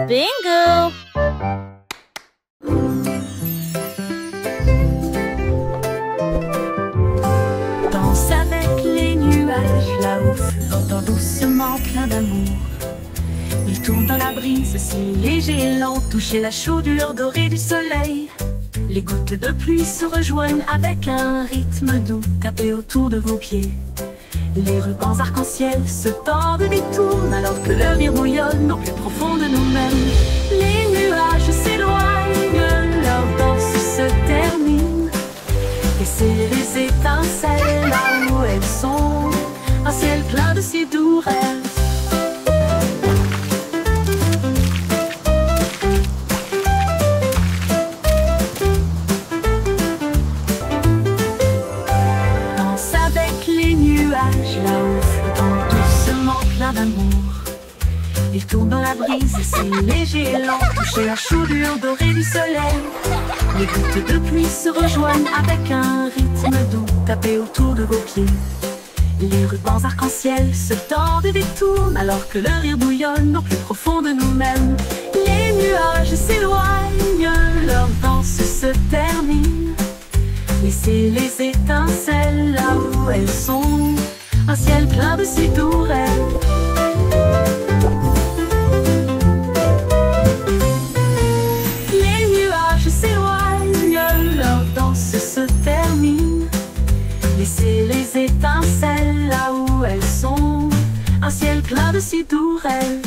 Bingo! Danse avec les nuages là-haut, flottant doucement plein d'amour. Il tourne dans la brise si léger et lent, toucher la chaudure dorée du soleil. Les gouttes de pluie se rejoignent avec un rythme doux, tapez autour de vos pieds. Les rubans arc-en-ciel se tordent et détournent alors que le rire bouillonne au plus profond de nous-mêmes. Les nuages s'éloignent, leur danse se termine. Et c'est les étincelles là où elles sont, un ciel plein de si doux rêves. Là-haut, flottant doucement plein d'amour. Il tourne dans la brise, si léger et lent, toucher la chaudure dorée du soleil. Les gouttes de pluie se rejoignent avec un rythme doux, tapez autour de vos pieds. Les rubans arc-en-ciel se tordent et détournent alors que le rire bouillonne au plus profond de nous-mêmes. Les nuages s'éloignent, leur danse se termine. Laissez les étincelles là où elles sont, un ciel plein de si doux rêves. Les nuages s'éloignent, leur danse se termine. Laissez les étincelles là où elles sont, un ciel plein de si doux rêves.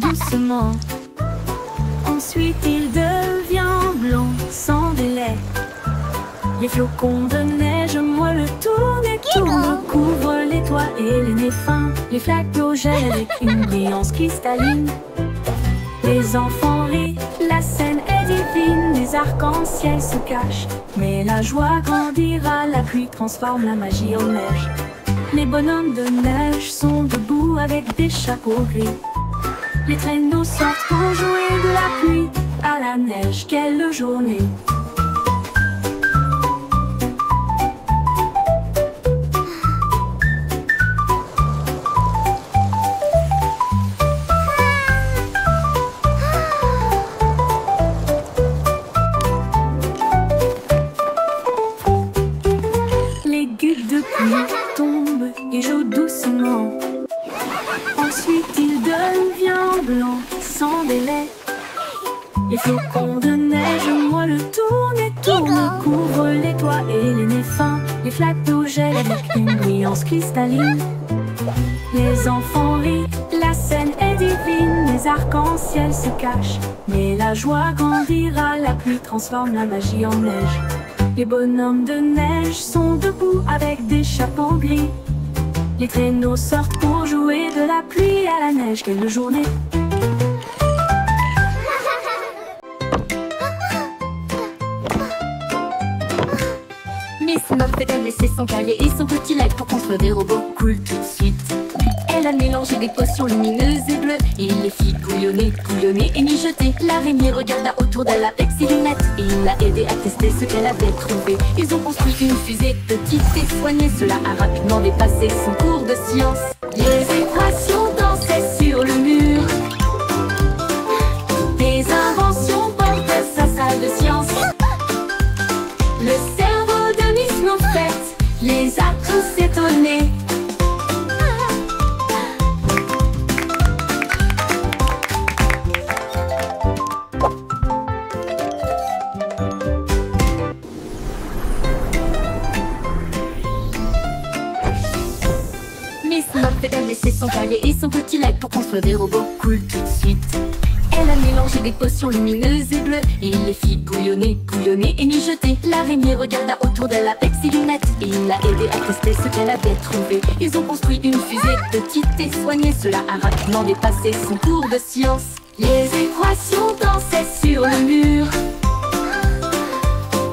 Doucement. Ensuite il devient blanc sans délai. Les flocons de neige moelleux tournent et tournent, couvrent les toits et les nez fins. Les flaques d'eau gèlent avec une brillance cristalline. Les enfants rient, la scène est divine. Les arcs-en-ciel se cachent, mais la joie grandira. La pluie transforme la magie en neige. Les bonhommes de neige sont debout avec des chapeaux gris. Les traîneaux sortent pour jouer de la pluie à la neige, quelle journée! Les gouttes de pluie tombent et jouent doucement. Ensuite il devient blanc sans délai. Les flocons de neige moelleux tournent et tournent, couvrent les toits et les nez fins. Les flaques d'eau gèlent avec une brillance cristalline. Les enfants rient, la scène est divine. Les arcs-en-ciel se cachent, mais la joie grandira. La pluie transforme la magie en neige. Les bonhommes de neige sont debout avec des chapeaux gris. Les traîneaux sortent pour jouer de la pluie à la neige, quelle journée! Miss Muffet a laissé son cahier et son petit lac pour construire des robots cool tout de suite. Elle a mélangé des potions lumineuses et bleues et les fit bouillonner, bouillonner et mijoter. L'araignée regarda autour d'elle avec ses lunettes et il l'a aidé à tester ce qu'elle avait trouvé. Ils ont construit une fusée petite et soignée. Cela a rapidement dépassé son cours de science. Les équations dansaient sur le mur. Des inventions bordaient sa salle de science. Le cerveau de Miss Muffet les a tous étonnés. Miss Muffet a laissé son cahier et son petit lac pour construire des robots cool tout de suite. Elle a mélangé des potions lumineuses et bleues et il les fit bouillonner, bouillonner et mijoter. L'araignée regarda autour d'elle avec ses lunettes et il l'a aidé à tester ce qu'elle avait trouvé. Ils ont construit une fusée petite et soignée. Cela a rapidement dépassé son cours de science. Les équations dansaient sur le mur.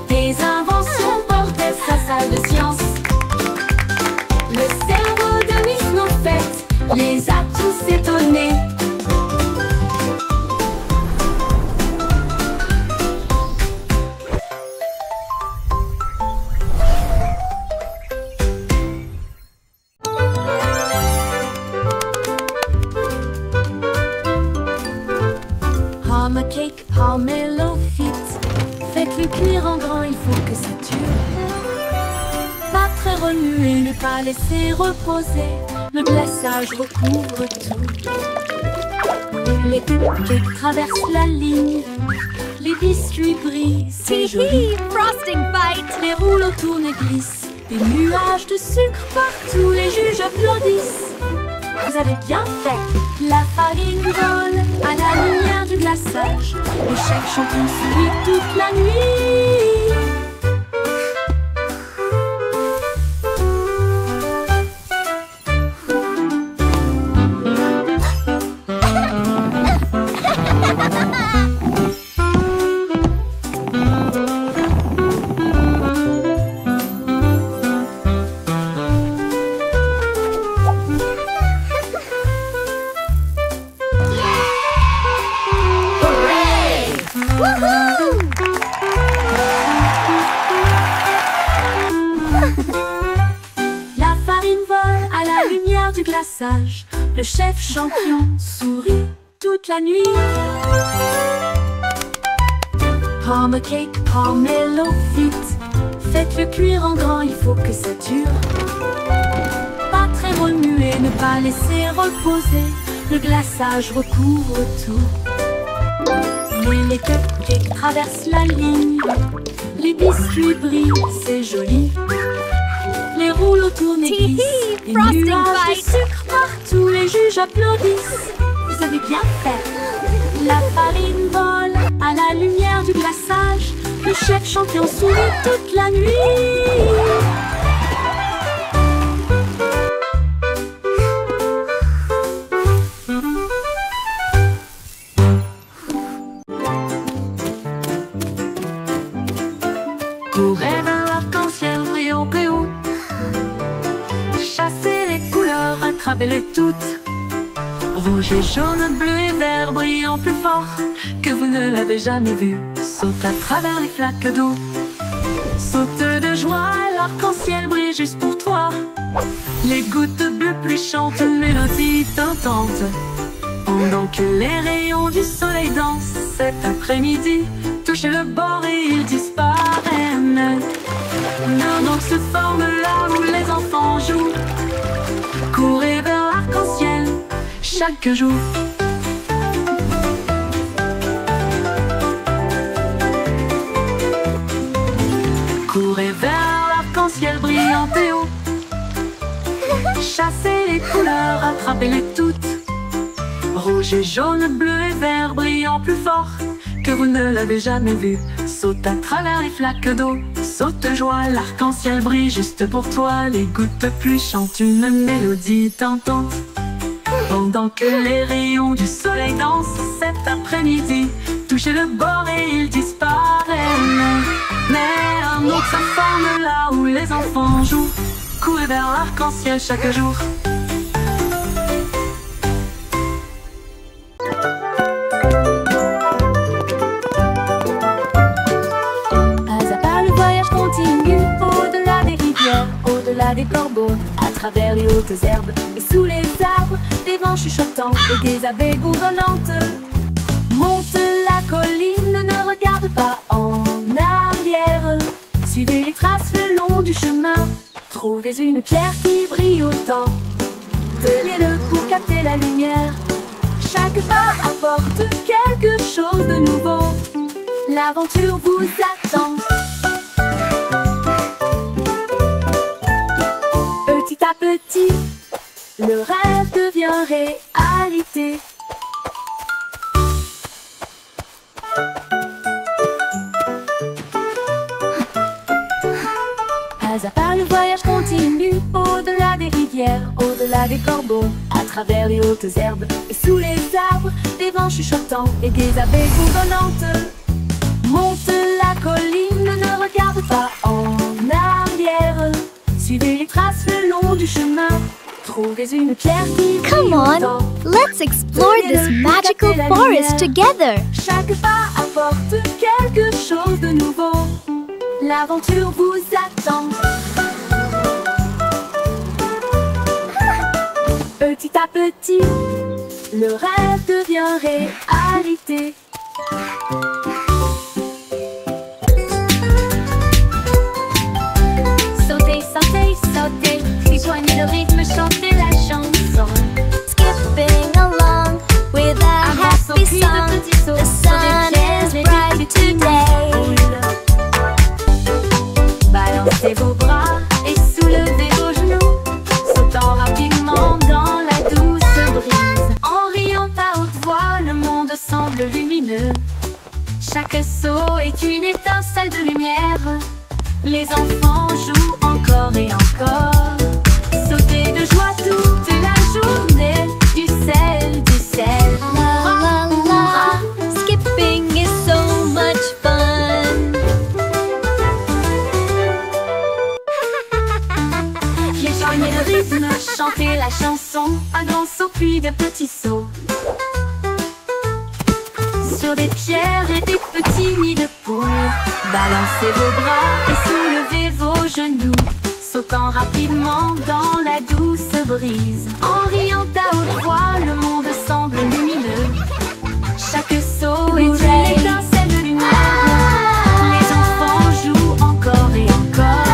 Des inventions bordaient sa salle de science. les a tous étonnés. Cake, pomelo fit. Faites-le cuire en grand, il faut que ça tue. Pas très remuer, ne pas laisser reposer. Le glaçage recouvre tout. Les cakes traversent la ligne. Les biscuits brillent, c'est joli. Frosting fight. Les rouleaux tournent et glissent. Des nuages de sucre partout, les juges applaudissent. Vous avez bien fait. La farine vole à la lumière du glaçage. Le chef champion sourit toute la nuit. La farine vole à la lumière du glaçage. Le chef champion sourit toute la nuit. Pomme cake, pomelo fit. Faites-le cuire en grand, il faut que ça dure. Pas très remuer, ne pas laisser reposer. Le glaçage recouvre tout. Les cupcakes traversent la ligne. Les biscuits brillent, c'est joli. Les rouleaux tournent et glissent. Des nuages de sucre partout, les juges applaudissent. Vous avez bien fait. La farine vole à la lumière du glaçage. Le chef champion sourit toute la nuit. Courez vers l'arc-en-ciel brillant plus haut. Chassez les couleurs, attrapez-les toutes. Rouge et jaune, bleu et vert brillant plus fort que vous ne l'avez jamais vu. Saute à travers les flaques d'eau. Saute de joie, l'arc-en-ciel brille juste pour toi. Les gouttes bleues pluie chantent une mélodie tentante. Pendant que les rayons du soleil dansent cet après-midi, touchez le bord et ils disparaissent. Nos donc se forment là où les enfants jouent. Courez vers l'arc-en-ciel chaque jour. Courez vers l'arc-en-ciel brillant et haut. Chassez les couleurs, attrapez-les toutes. Rouge et jaune, bleu et vert brillant plus fort que vous ne l'avez jamais vu. Saute à travers les flaques d'eau. Saute de joie, l'arc-en-ciel brille juste pour toi. Les gouttes de pluie chantent une mélodie tentante. Pendant que les rayons du soleil dansent cet après-midi, touchez le bord et ils disparaissent. Mais un autre se forme là où les enfants jouent. Courez vers l'arc-en-ciel chaque jour. Au-delà des corbeaux, à travers les hautes herbes et sous les arbres, des vents chuchotants et des abeilles bourdonnantes. Monte la colline, ne regarde pas en arrière. Suivez les traces le long du chemin. Trouvez une pierre qui brille autant. Tenez-le pour capter la lumière. Chaque pas apporte quelque chose de nouveau. L'aventure vous attend. Petit à petit, le rêve devient réalité. Pas à pas, le voyage continue. Au-delà des rivières, au-delà des corbeaux, à travers les hautes herbes et sous les arbres, des vents chuchotants et des abeilles bourdonnantes. Monte la colline, ne regarde pas en arrière. Suivez les traces le long du chemin. trouvez une pierre qui Come brille on, autant. let's explore this magical forest together. Chaque pas apporte quelque chose de nouveau. L'aventure vous attend. Petit à petit, le rêve devient réalité. Sautez, sautez, sautez, rejoignez le rythme, chantez la chanson. Skipping along with a happy song. The sun is bright today. Balancez vos bras et soulevez vos genoux, sautant rapidement dans la douce brise. En riant à haute voix, le monde semble lumineux. Chaque saut est une étincelle de lumière. Les enfants jouent encore et encore. Sautez de joie toute la journée. Du sel, du sel. La la la, skipping is so much fun. Rejoignez le rythme, chantez la chanson. Un grand saut puis de petits sauts. Sur des pierres et des petits nids de poules. Balancez vos bras et soulevez vos genoux, sautant rapidement dans la douce brise. En riant à haute voix, le monde semble lumineux. Chaque saut est une étincelle de lumière. Les enfants jouent encore et encore.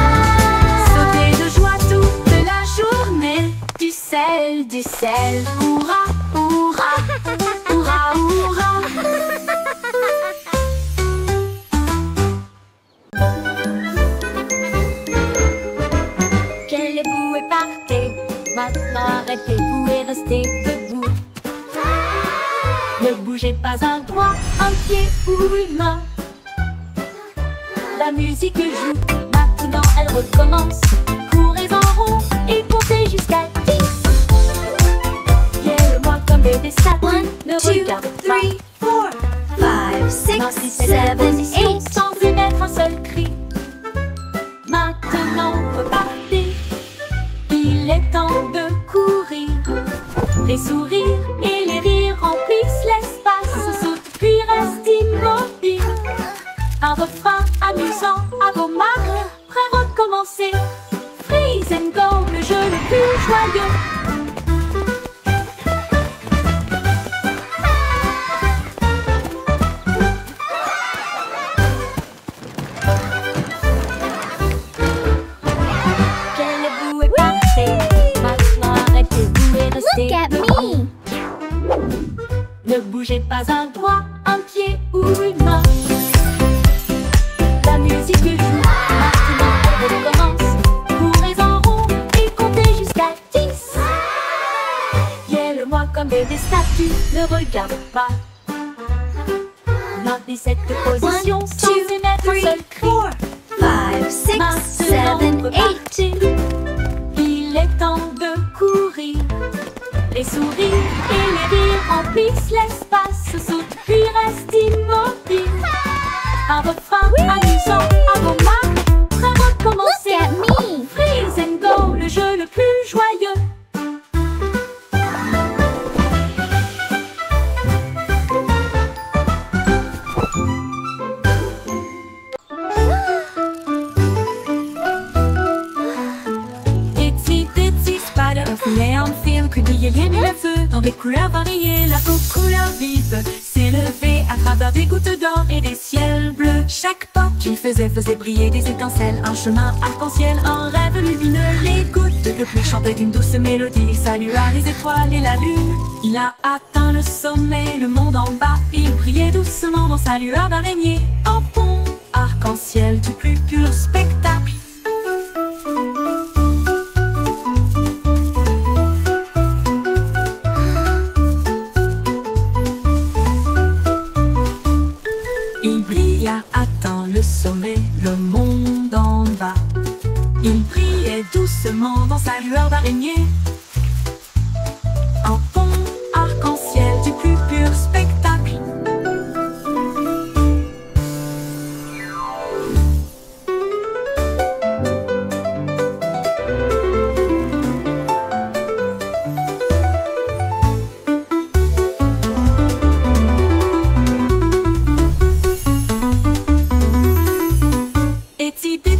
Sautez de joie toute la journée. Du sel, du sel. Hurrah, hurrah, hurrah, hurrah. Levez-vous et partez. Maintenant arrêtez-vous et restez debout. Ne bougez pas un doigt, un pied ou une main. La musique joue, maintenant elle recommence. Courez en rond et comptez jusqu'à 10. Viens-le-moi comme des statues. Ne regarde pas. 5, 6, 7, 8. Sans émettre un seul cri. Maintenant repartez. Il est temps de courir. Les sourires et les rires remplissent l'espace. Saute puis reste immobile. Un refrain amusant à vos marques. Prêt à recommencer. Freeze and go, le jeu le plus joyeux. Look at me. Ne bougez pas un doigt, un pied ou une main. La musique joue, maintenant elle recommence. Courez en rond et comptez jusqu'à 10. Viens-le-moi comme des statues, ne regarde pas. Maintenez cette position sans émettre un seul cri. 5, 6, 7, Maintenant 8. repartez. Il est temps de courir. Les sourires et les rires remplissent l'espace. Saute puis reste immobile. Un refrain amusant à vos marques. Prêt à recommencer. Look at me. Freeze and go, le jeu le plus joyeux. Itsy bitsy spider of neon film que brillait bien le feu dans des couleurs variées. La peau couleur vive s'élevait à travers des gouttes d'or et des ciels bleus. Chaque pas qu'il faisait briller des étincelles. Un chemin arc-en-ciel, un rêve lumineux. Les gouttes de pluie chantaient d'une douce mélodie. Il salua les étoiles et la lune. Il a atteint le sommet, le monde en bas. Il brillait doucement dans sa lueur d'araignée. Un pont arc-en-ciel du plus pur spectacle. Il brilla, atteint le sommet, le monde en bas. Il brillait doucement dans sa lueur d'araignée. Un pont arc-en-ciel du plus pur spectacle.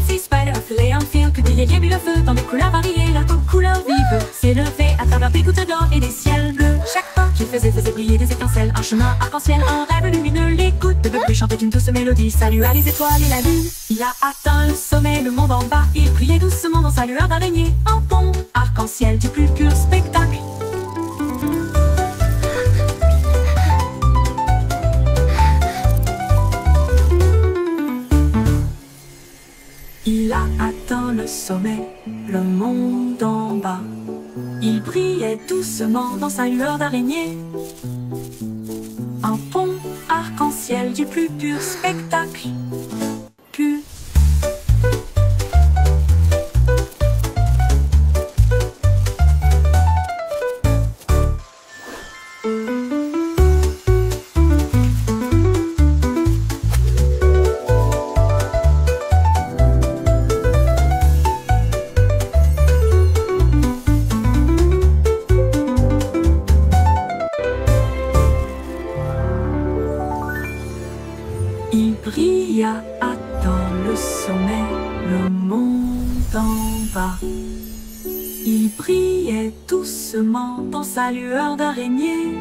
Fancy Spider a filet en fil que brillait bien le feu dans des couleurs variées, la couleur vive s'élevait à travers des gouttes d'or et des ciels bleus. Chaque pas qu'il faisait briller des étincelles, un chemin arc-en-ciel, un rêve lumineux. Les gouttes de bleu chantaient une douce mélodie, salua les étoiles et la lune. Il a atteint le sommet, le monde en bas, il brillait doucement dans sa lueur d'araignée, un pont arc-en-ciel du plus pur spectacle. Il a atteint le sommet, le monde en bas. Il brillait doucement dans sa lueur d'araignée. Un pont arc-en-ciel du plus pur spectacle. Pur. Il brilla atteint le sommet, le monde en bas. Il brillait doucement dans sa lueur d'araignée.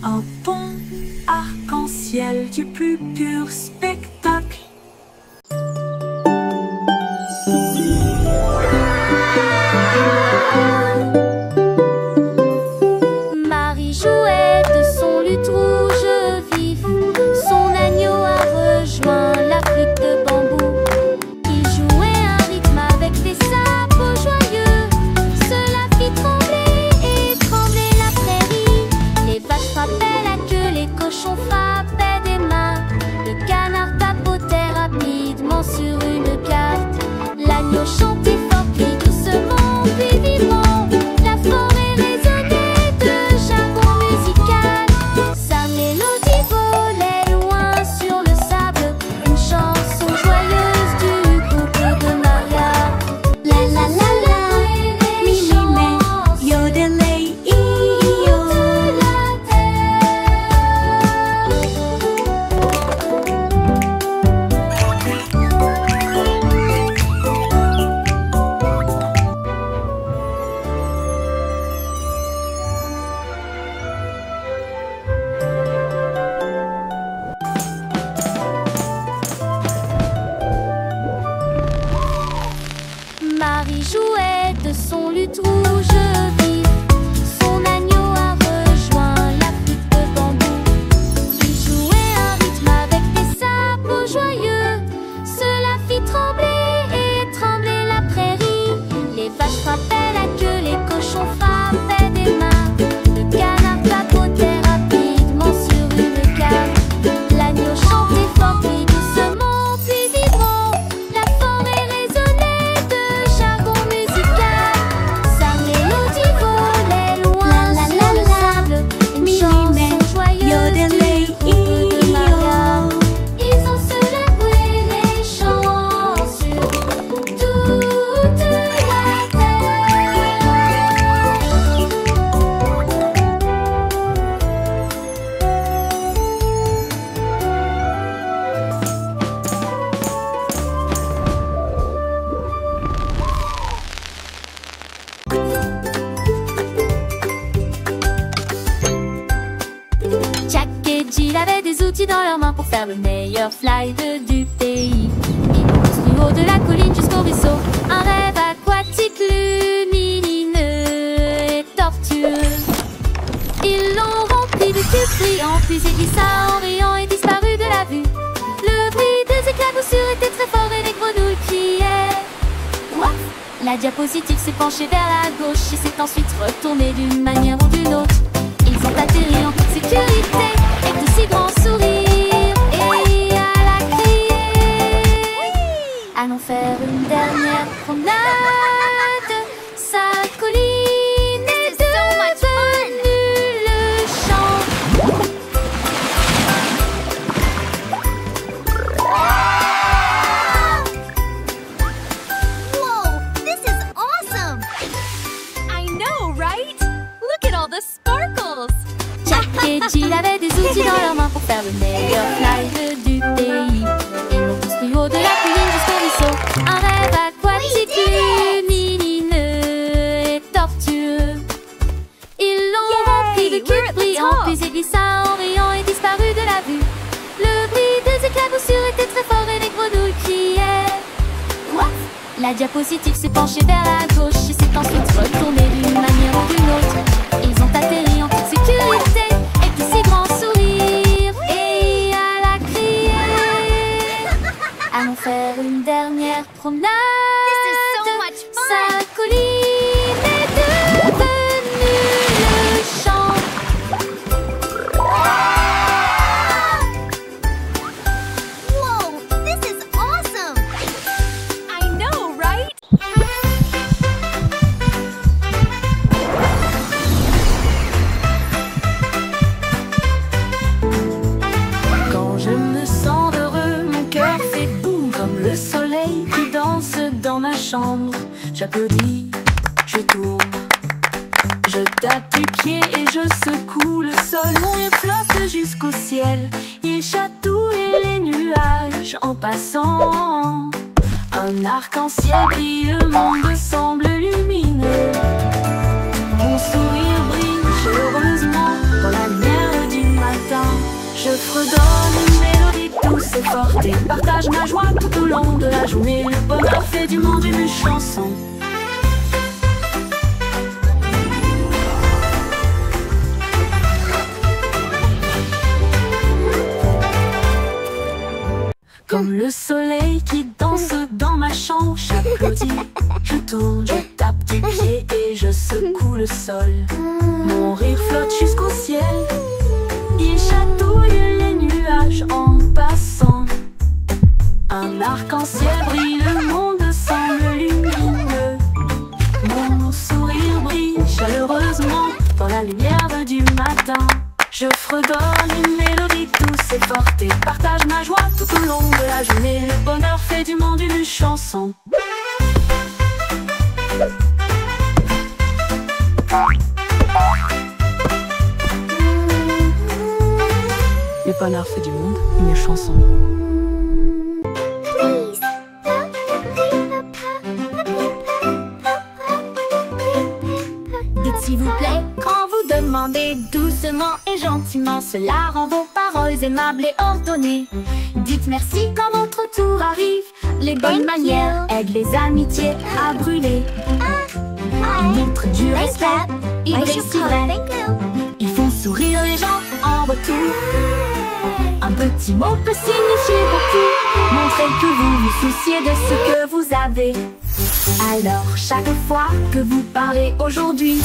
Un pont arc-en-ciel du plus pur spectacle. Marie jouait de son luth rouge vif. Son agneau a rejoint la flûte de bambou. Il jouait un rythme avec des sabots joyeux. Cela fit trembler et trembler la prairie. Les vaches frappaient la queue, les cochons frappaient des mains. Le canard tapotait rapidement sur une carte. L'agneau chantait fort puis doucement puis vivement. La forêt résonnait de jargon musical. Sa mélodie volait loin sur le sable. Une chanson joyeuse du couple de Maria. La la la la, mi mi me, yodelay yo. Marie jouait de son luth rouge vif. Son agneau a rejoint la flûte de bambou. Il jouait un rythme avec des sabots joyeux. Cela fit trembler et trembler la prairie. Les vaches frappaient la queue, les cochons frappaient des mains. Le canard tapotait rapidement sur une carte. L'agneau chantait fort puis doucement puis vibrant. La forêt résonnait de jargon musical. Sa mélodie volait loin sur le sable. Une chanson joyeuse du couple de Maria. Ils ont célébré les chants sur toute la terre. Jack et Jill avaient des outils dans leurs mains pour faire le meilleur fly du pays. Ils montent du haut de la colline jusqu'au ruisseau. Un rêve aquatique lumineux et tortueux. Ils l'ont rempli de tubes brillants, puis il glissa en riant et disparut de la vue. Le bruit des éclaboussures était très fort et les grenouilles criaient. What? La diapositive s'est penchée vers la gauche et s'est ensuite retournée d'une manière ou d'une autre. Ils ont atterri en toute sécurité et de si grands sourires. Et elle a crié: allons faire une dernière promenade. Sa colline est devenue le champ. Whoa, this is awesome! I know, right? Look at all the sparkles! Jack et Jill avaient des outils dans leurs mains pour faire le meilleur fly du pays. Ils l'ont construit niveau de la colline jusqu'au ruisseau. Un rêve aquatique lumineux et tortueux. Ils l'ont rempli de cubes brillants, puis il glissa en riant et disparut de la vue. Le bruit des éclaboussures était très fort et les grenouilles criaient. What? La diapositive s'est penchée vers la gauche et s'est ensuite retournée d'une manière ou d'une autre. Ils ont atterri en toute sécurité et puis si grand sourire. Et elle a crié. Allons faire une dernière promenade. This is so much fun. Sa colline est devenue le champ. Whoa, this is awesome. I know, right? Quand je me sens heureux, mon cœur fait boum comme le soleil qui danse dans ma chambre. J'applaudis, je tourne, je tape du pied et je secoue le sol. Mon rire flotte jusqu'au ciel, il chatouille les nuages en passant. Un arc-en-ciel brille, le monde semble lumineux. Mon sourire brille chaleureusement dans la lumière du matin. Je fredonne une mélodie douce et forte et partage ma joie tout au long de la journée. Le bonheur fait du monde une chanson. Comme le soleil qui danse dans ma chambre, j'applaudis, je tourne, je tape du pied et je secoue le sol. Mon rire flotte jusqu'au ciel, il chatouille les nuages en passant. Un arc-en-ciel brille, le monde semble lumineux. Mon sourire brille chaleureusement dans la lumière du matin. Je fredonne une mélodie douce et forte et partage ma joie tout au long de la journée. Le bonheur fait du monde une chanson. Le bonheur fait du monde une chanson. Dites s'il vous plaît, quand vous demandez doucement et gentiment, cela rend vos paroles aimables et ordonnées. Dites merci quand votre tour arrive. Les bonnes manières aident les amitiés à brûler. Ils montrent du respect, ils brillent si vrai. Ils font sourire les gens en retour. Un petit mot peut signifier beaucoup. Montrez que vous vous souciez de ce que vous avez. Alors chaque fois que vous parlez aujourd'hui,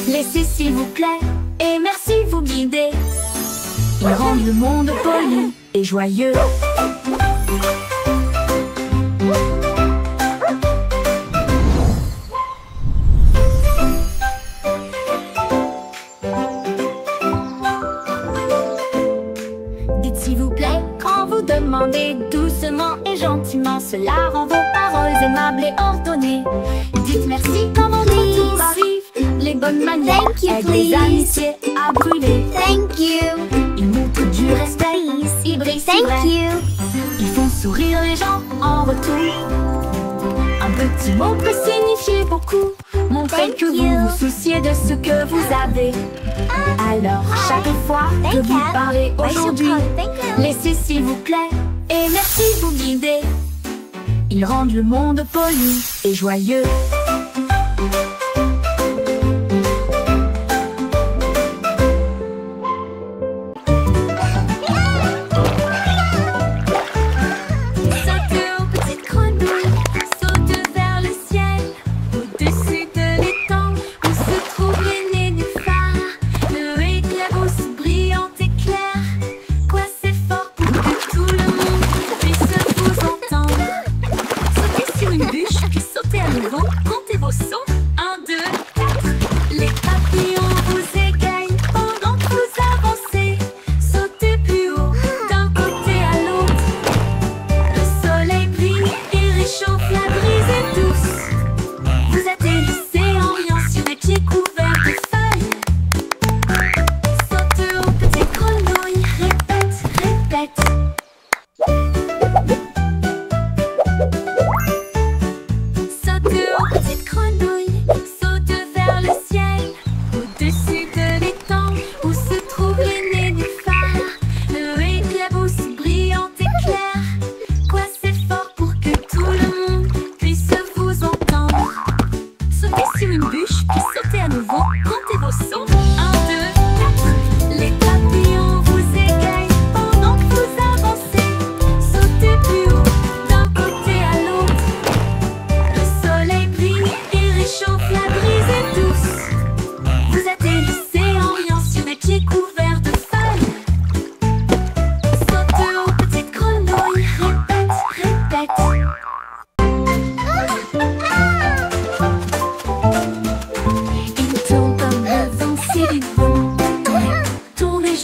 laissez s'il vous plaît et merci vous guider. Ils rendent le monde poli et joyeux. Dites s'il vous plaît quand vous demandez doucement et gentiment, cela rend vos paroles aimables et ordonnées. Dites merci quand votre tour arrive. Les bonnes manières aident les amitiés à brûler. Thank you. Ils montrent du respect, ils brillent si vrai. Ils font sourire les gens en retour. Un petit mot peut signifier beaucoup. Montrez que vous vous souciez de ce que vous avez. Alors chaque fois que vous parlez aujourd'hui, laissez s'il vous plaît et merci vous guider. Ils rendent le monde poli et joyeux.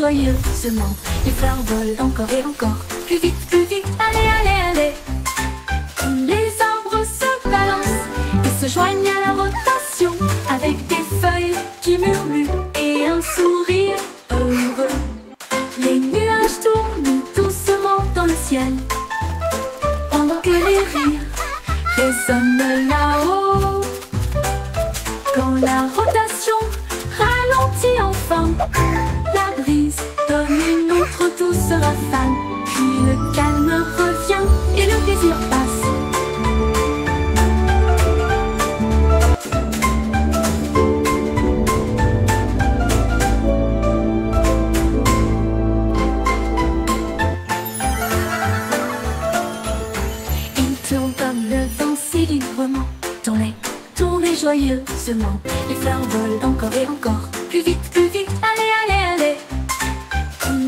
joyeusement. Les fleurs volent encore et encore. Plus vite, allez, allez, allez. Les arbres se balancent et se joignent à la rotation, avec des feuilles qui murmurent et un sourire heureux. Les nuages tournent doucement dans le ciel, pendant que les rires résonnent là-haut. Quand la rotation ralentit enfin, la brise donne une autre douce rafale. Puis le calme revient et le plaisir passe. Joyeusement, les fleurs volent encore et encore. Plus vite, allez, allez, allez.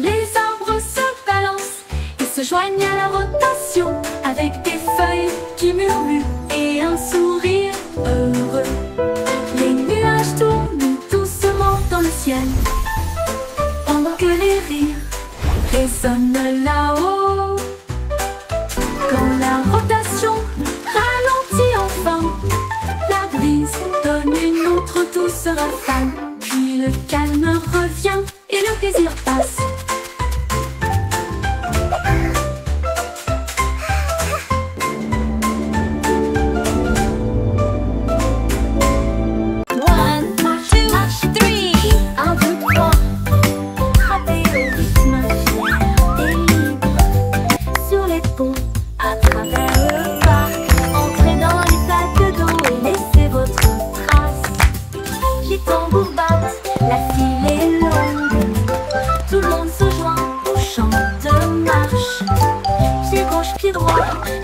Les arbres se balancent et se joignent à la rotation, avec des feuilles qui murmurent et un sourire heureux. Les nuages tournent doucement dans le ciel, pendant que les rires résonnent là-haut. Quand la rotation ralentit enfin, la brise donne une autre douce rafale. Puis le calme revient et le plaisir passe.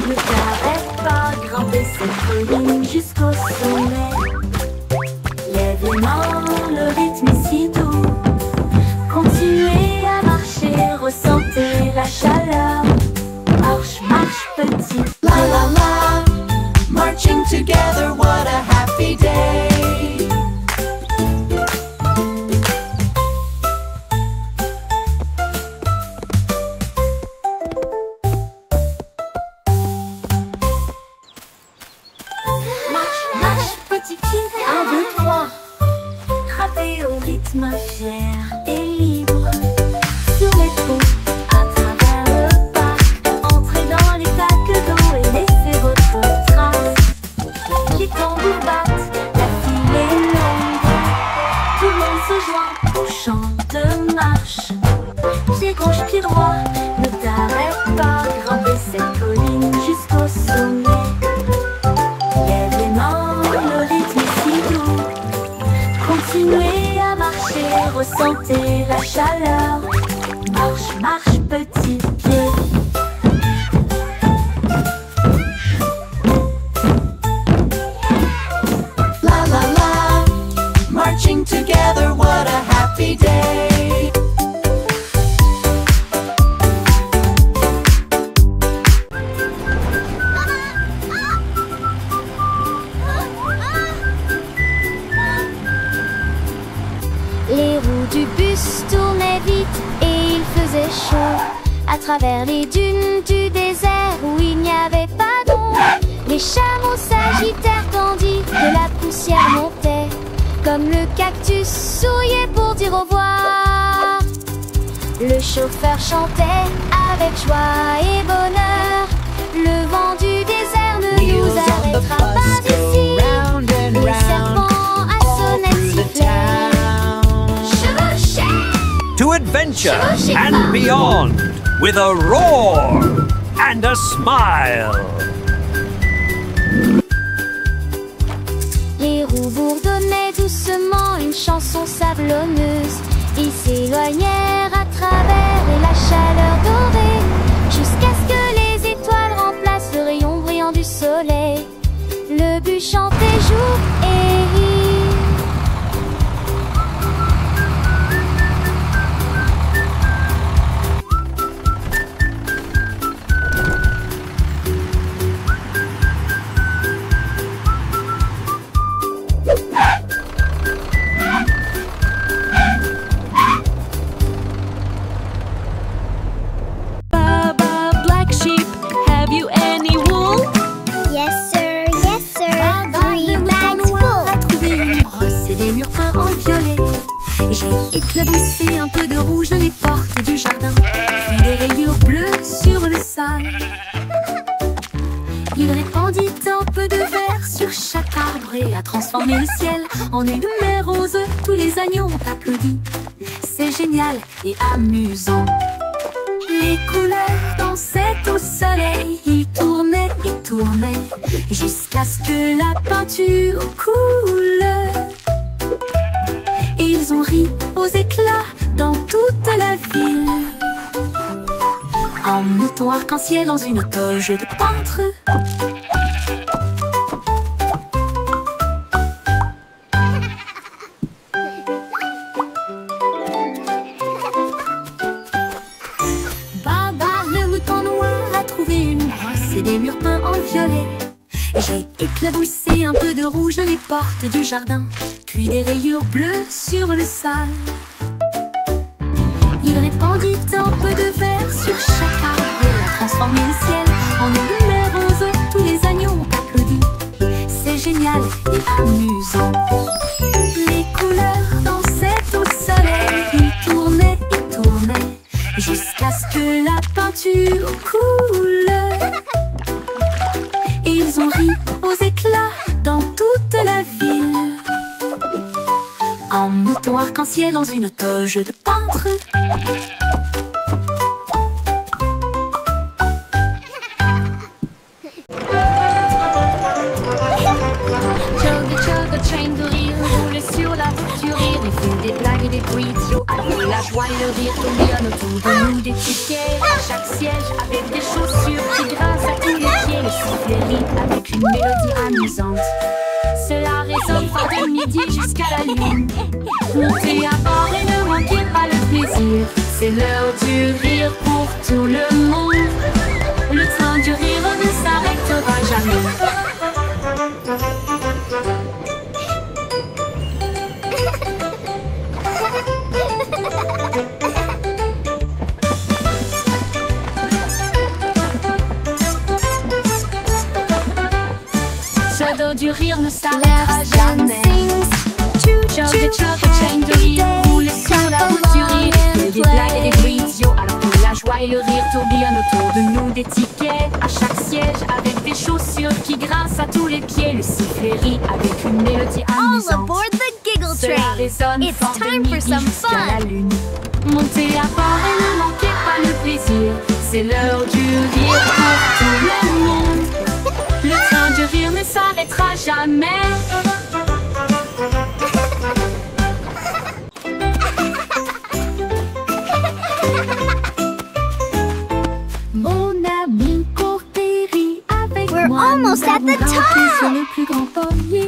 Ne t'arrête pas, grimper cette colline jusqu'au sommet. Lève les mains, le rythme est si doux. Continuez à marcher, ressentez la chaleur. Marche, marche petit. La la la, marching together, what a happy day. Fier et libre, sur les ponts, à travers le parc, entrez dans les sacs d'eau et laissez votre trace. Les tambours battent, la file est longue, tout le monde se joint au chant de marche. Pied gauche, pied droit, ne t'arrête pas, grimper cette colline jusqu'au sommet. Lève les mains, le rythme est si doux. Continuez à marcher, ressentez la chaleur. Marche, marche, petit pied. La la la, marching together, what a happy day. Les roues du bus tournaient vite et il faisait chaud. À travers les dunes du désert où il n'y avait pas d'ombre, les chameaux s'agitèrent tandis que la poussière montait. Comme le cactus souriait pour dire au revoir. Le chauffeur chantait avec joie et bonheur. Le vent du désert ne nous arrêtera pas ici. Le serpent à sonnette sifflait. To adventure and beyond with a roar and a smile. Les roues bourdonnaient doucement une chanson sablonneuse. Ils s'éloignèrent à travers la chaleur dorée, jusqu'à ce que les étoiles remplacent le rayon brillant du soleil. Le bus chantait jour et nuit. éclaboussé un peu de rouge les portes du jardin, puis des rayures bleues sur le sol. Il répandit un peu de vert sur chaque arbre et a transformé le ciel en une mer rose. Tous les agneaux ont applaudi. C'est génial et amusant. Les couleurs dansaient au soleil. Ils tournaient et tournaient jusqu'à ce que la peinture coule. Ils ont ri aux éclats dans toute la ville, en mouton arc-en-ciel dans une toge de peintre. Baba, le mouton noir, a trouvé une brosse et des murs peints en violet. J'ai éclaboussé un peu de rouge les portes du jardin, puis des rayures bleues sur le sol. Il répandit un peu de vert sur chaque arbre et a transformé le ciel en une mer rose. Tous les agneaux ont applaudi. C'est génial et amusant. Les couleurs dansaient au soleil. Ils tournaient et tournaient jusqu'à ce que la peinture coule. Ils ont ri aux éclats dans toute la ville, en mouton arc-en-ciel dans une toge de peintre. Chugga train de rire roule sur la voiture. Il fait des blagues et des bruits idiots. Alors la joie et le rire tourbillonnent autour de nous. Des tickets à chaque siège avec des chaussures qui grincent à tous les pieds. Le sifflet rit avec une mélodie amusante. Cela résonne fort de midi jusqu'à la lune. Montez à bord et ne manquez pas le plaisir. C'est l'heure du rire pour tout le monde. Le train du rire ne s'arrêtera jamais. Ce dos du rire ne s'arrêtera jamais. Chugga chugga train de rire roule sur la route du rire. Il y a des blagues et des bruits idiots alors que la joie et le rire tourbillonnent autour de nous. Des tickets à chaque siège avec des chaussures qui grincent à tous les pieds. Le sifflet rit avec une mélodie All amusante. aboard the Giggle Cela Train! résonne It's fort de time for midi some jusqu'à la fun! lune. Montez à bord et ne manquez pas le plaisir. C'est l'heure du rire pour tout le monde. Le train du rire ne s'arrêtera jamais. Mon ami court et rit avec We're moi. almost Nous at avons the grimpé top. sur le plus grand pommier.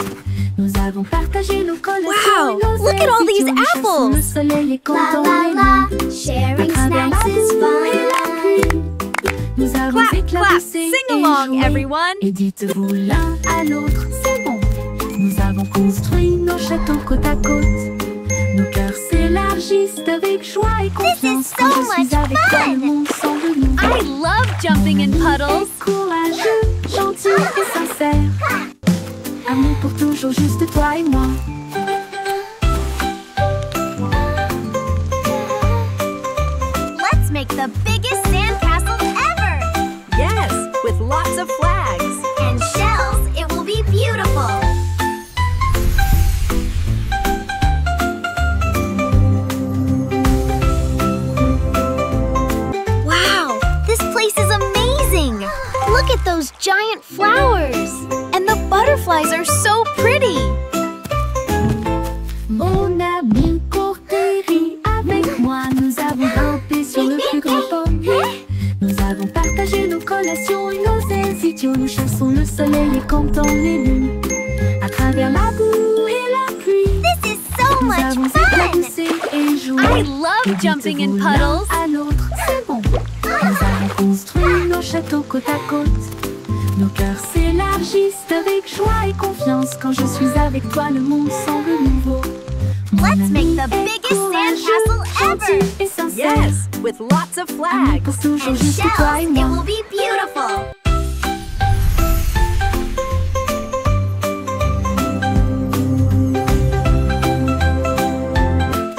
Nous avons partagé nos collations. Wow, et nos look at all these études. Nous chassons apples. le soleil et La comptons la les la, nuits. sharing À travers la snacks is boue et la fun! pluie, nous avons Clap, clap, éclaboussé sing et along, joué. everyone! Et dites-vous l'un à l'autre, c'est bon. Nous avons construit nos châteaux côte à côte. Nos cœurs s'élargissent avec joie et confiance. so Quand je suis much avec toi, fun. le monde semble nouveau. I love jumping in puddles! Courageux, gentil et sincère. Amour pour toujours, juste toi et moi. Let's make the biggest sandcastle ever! Yes, with lots of flags. And shells, it will be beautiful! Wow, this place is amazing! Look at those giant flowers! And the butterflies are so pretty! Mon ami court et rit avec moi. Nous avons grimpé sur le plus grand pommier. Nous avons partagé nos collations et nos ailes idiots. Nous chassons le soleil et comptons les lunes. À travers la boue et la pluie, This is so nous much avons fun! éclaboussé et joué. I Et love jumping in dites-vous l'un puddles! à l'autre, c'est bon. Nous avons construit nos châteaux côte à côte. Nos cœurs s'élargissent avec joie et confiance. Quand je suis avec toi, le monde semble nouveau. Mon Let's make ami the est biggest courageux, sandcastle gentil ever! et sincère. Yes, with lots of Amour pour flags. toujours, And juste toi et shells, it moi. will be beautiful!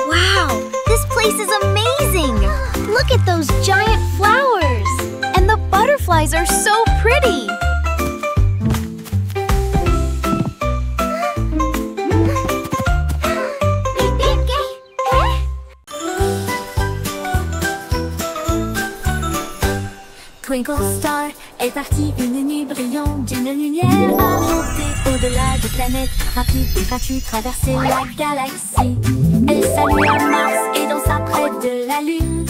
Wow, Twinkle Star est partie une nuit brillante d'une lumière argentée. Au-delà des planètes, rapide et gratuit, traverser la galaxie. Elle salue à Mars et dansa près de la Lune.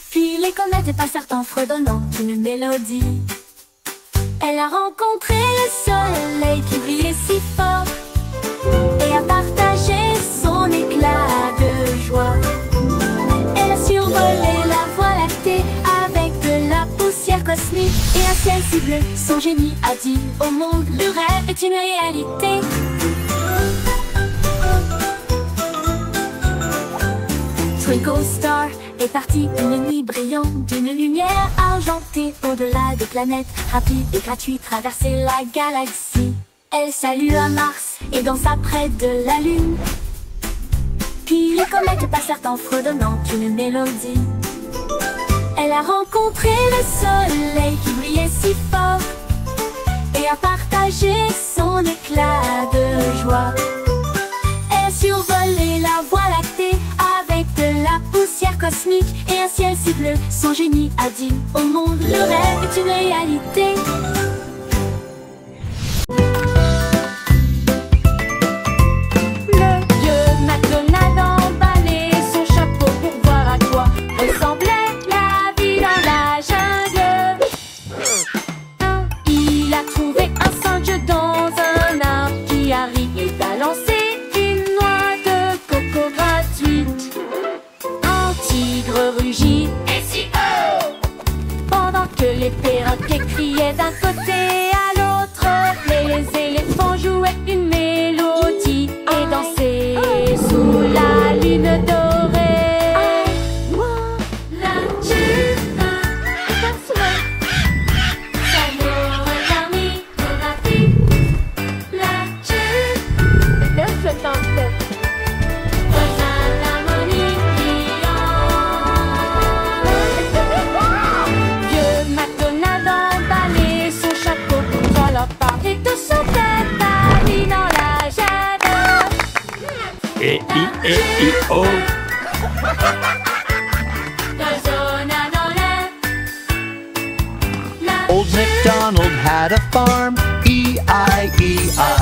Puis les comètes passèrent en fredonnant une mélodie. Elle a rencontré le soleil qui brillait si fort et a partagé son éclat de joie. Elle a survolé la voie lactée avec de la poussière cosmique et un ciel si bleu. Son génie a dit au monde, le rêve est une réalité. Twinkle Star est partie une nuit brillante d'une lumière argentée. Au-delà des planètes, rapide et gratuit, traverser la galaxie. Elle salue à Mars et dansa près de la Lune. Puis les comètes passèrent en fredonnant une mélodie. Elle a rencontré le soleil qui brillait si fort et a partagé son éclat de joie. Elle a survolé la voie lactée avec de la poussière cosmique et un ciel si bleu. Son génie a dit au monde, le rêve est une réalité. Les perroquets criaient d'un côté à l'autre, les éléphants jouaient une mélodie et dansaient sous la lune dorée. I want la E-I-E-I-O. Old MacDonald had a farm, E-I-E-I.